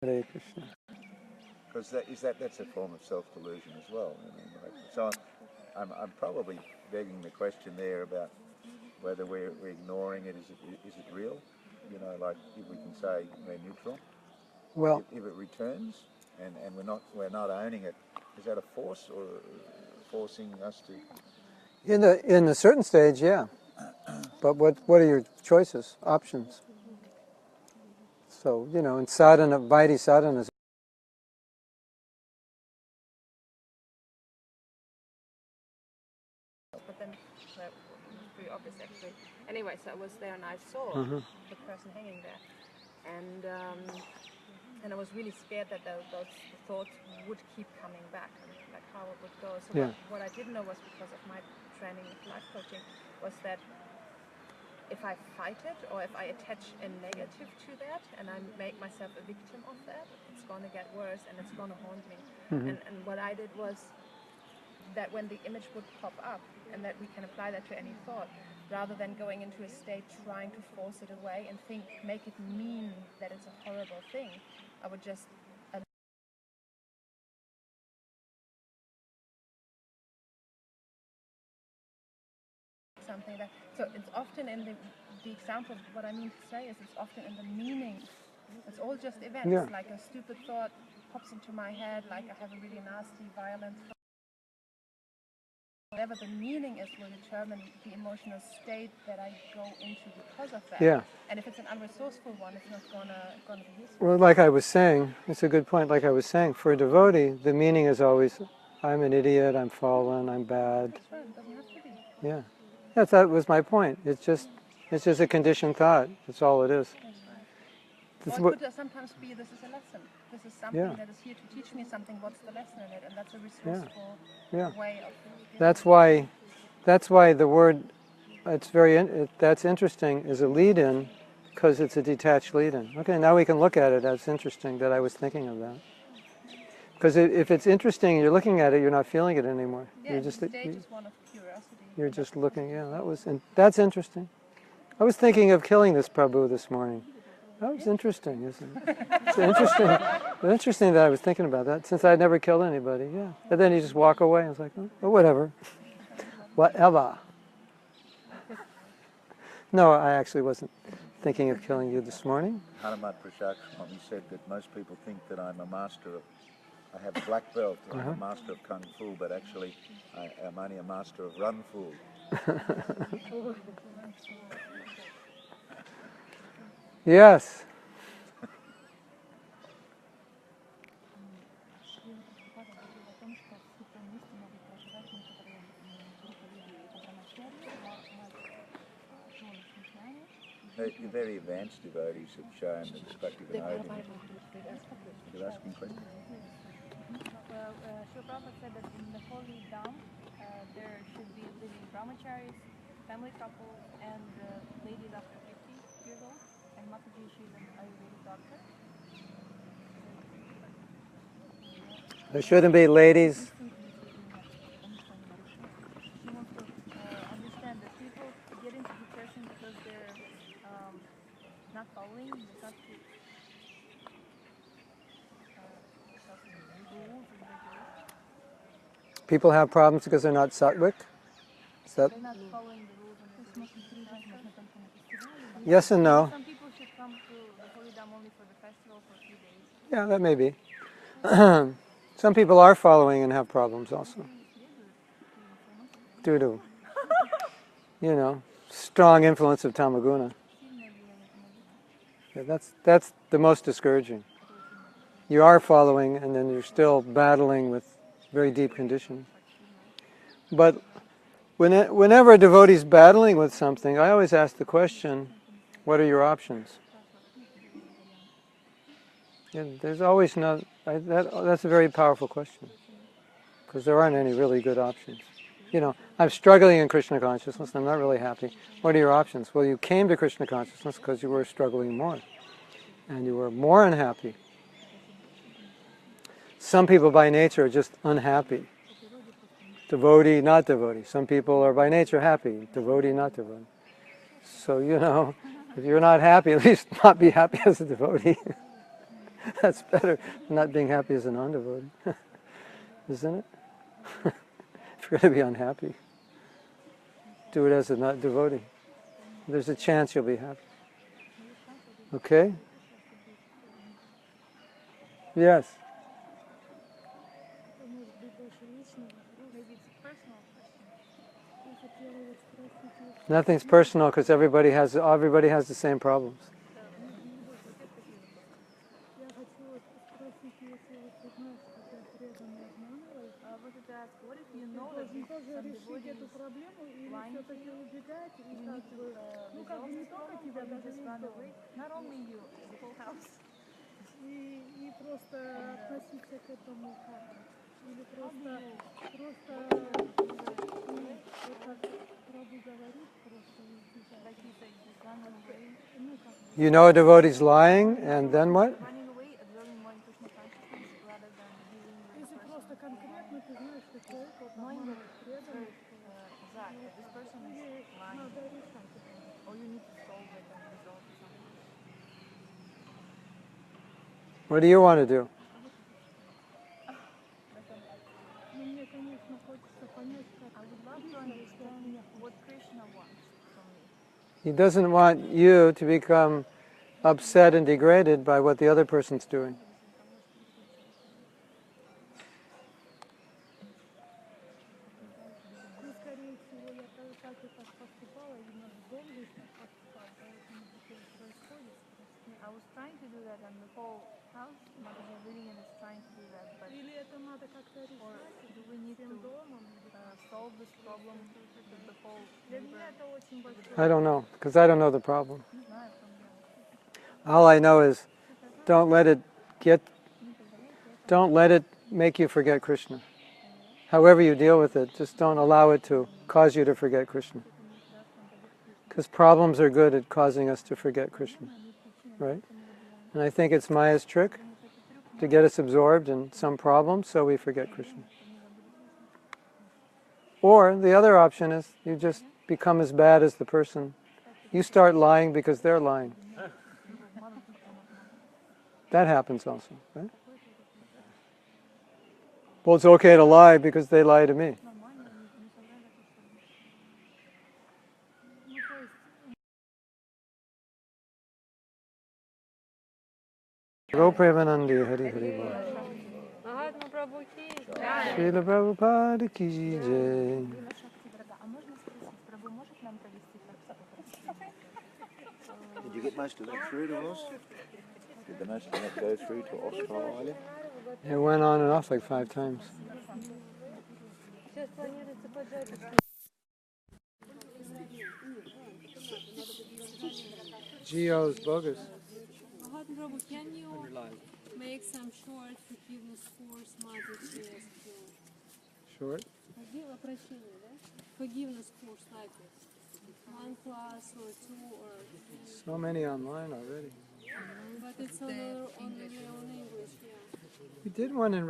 Hare Krishna. Because that's a form of self-delusion as well. I mean, so I'm probably begging the question there about whether we're ignoring it. Is it real? You know, like if we can say we're neutral. Well, if it returns and we're not owning it, is that a force or forcing us to? in a certain stage, yeah. But what are your choices, options? So, in sadhana, Vaidhi sadhana. But then that was pretty obvious actually. Anyway, so I was there and I saw the person hanging there, and I was really scared that those thoughts would keep coming back, and like how it would go. So what I didn't know was, because of my training with life coaching, was that if I fight it or if I attach a negative to that and I make myself a victim of that, it's going to get worse and it's going to haunt me. And what I did was that when the image would pop up, and that we can apply that to any thought, rather than going into a state trying to force it away and make it mean that it's a horrible thing, I would just something that. So it's often in the example. What I mean to say is, it's often in the meaning. It's all just events. Yeah. Like a stupid thought pops into my head. Like I have a really nasty, violent thought. Whatever the meaning is will determine the emotional state that I go into because of that. Yeah. And if it's an unresourceful one, it's not gonna be useful. Well, like I was saying, it's a good point. Like I was saying, for a devotee, the meaning is always, I'm an idiot, I'm fallen, I'm bad. That's right. It doesn't have to be. Yeah. That was my point. It's just a conditioned thought. That's all it is. That's right. Or it could sometimes be, this is a lesson. This is something that is here to teach me something. What's the lesson in it? And that's a resourceful way of. That's why the word, that's interesting, is a lead-in, because it's a detached lead-in. Okay, now we can look at it. That's interesting that I was thinking of that. Because if it's interesting, you're looking at it, you're not feeling it anymore. Yeah, the stage is one of curiosity. You're just looking. Yeah, that's interesting. I was thinking of killing this Prabhu this morning. That was interesting, isn't it? It's interesting. It's interesting that I was thinking about that, since I'd never killed anybody. Yeah, and then you just walk away. I was like, oh, whatever, whatever. No, I actually wasn't thinking of killing you this morning. Hanumat Prashad Swami said that most people think that I'm a master of. I have a black belt. I'm a master of kung fu, but actually, I'm only a master of run fool. Yes. The very advanced devotees have shown that Bhakti Vinod. You're asking questions? Well, Srila Prabhupada said that in the holy Dham, there should be living brahmacharis, family couples, and ladies after 50 years old. And Mataji, she's an Ayurvedic doctor. There shouldn't be ladies. She wants to understand that people get into depression because they're not following the rules and regulations. People have problems because they're not sattvic. Is that? They're not following the rules and regulations. Yes and no. Some people should come to the holy Dham only for the festival for a few days. Yeah, that may be. Some people are following and have problems also. Due to, strong influence of tamaguna. Yeah, that's the most discouraging. You are following, and then you're still battling with very deep conditions. But whenever a devotee is battling with something, I always ask the question, what are your options? Yeah, there's always that's a very powerful question, because there aren't any really good options. I'm struggling in Krishna consciousness, I'm not really happy. What are your options? Well, you came to Krishna consciousness because you were struggling more, and you were more unhappy. Some people by nature are just unhappy. Devotee, not devotee. Some people are by nature happy. Devotee, not devotee. So, if you're not happy, at least not be happy as a devotee. That's better than not being happy as a non-devotee, isn't it? If you're going to be unhappy, do it as a not devotee. There's a chance you'll be happy. Okay? Yes. Maybe it's a personal question. Nothing's personal because everybody has the same problems. I wanted to ask, what if you know that some devotee is lying to you? You need to resolve this problem, or you just run away? Not only you, the whole house. И просто относиться к этому как? Или просто вот как Прабhu говорит, просто избежать. Like you say, just run away. Ну как бы. You know a devotee's lying, and then what? Running away and dwelling more in Krishna consciousness rather than dealing with Если the просто person. конкретно ты знаешь, что человек вот Knowing that обманывает it's преданных, very exact, that this person is или lying, надо решать это. or you need to solve it and resolve it somehow. What do you want to do? Ну мне, конечно, хочется понять, как I would love to understand what Krishna wants from me. He doesn't want you to become upset and degraded by what the other person's doing. Ну, скорее всего, я так и так поступала, именно долго так поступала, поэтому такое происходит. I was trying to do that, and the whole house, Mataji Lillian is trying to do that, but Или это надо как-то or решать do we need всем to домом? solve this problem with the whole Для меня это очень большое. I don't know, because I don't know the problem. Не знаю, from the All I know is don't let it make you forget Krishna. However you deal with it, just don't allow it to cause you to forget Krishna. Because problems are good at causing us to forget Krishna, right? And I think it's Maya's trick to get us absorbed in some problem so we forget Krishna. Or the other option is you just become as bad as the person. You start lying because they're lying. That happens also, right? Well, it's okay to lie because they lie to me. Go Premanandi Hari Hari Bol. Mahatma Prabhu ki Srila Prabhupada ki jai. А можно спросить, Прабhu может нам провести практику? Did you get most of that through to us? Did the most of that go through to Australia? It went on and off like 5 times. Сейчас планируется поджать. Geo's bogus. Mahatma Prabhu, can you make some short forgiveness course Mother Short? Forgiveness course like this. 1 class or 2 or... So many online already. But it's on English, yeah. We did one in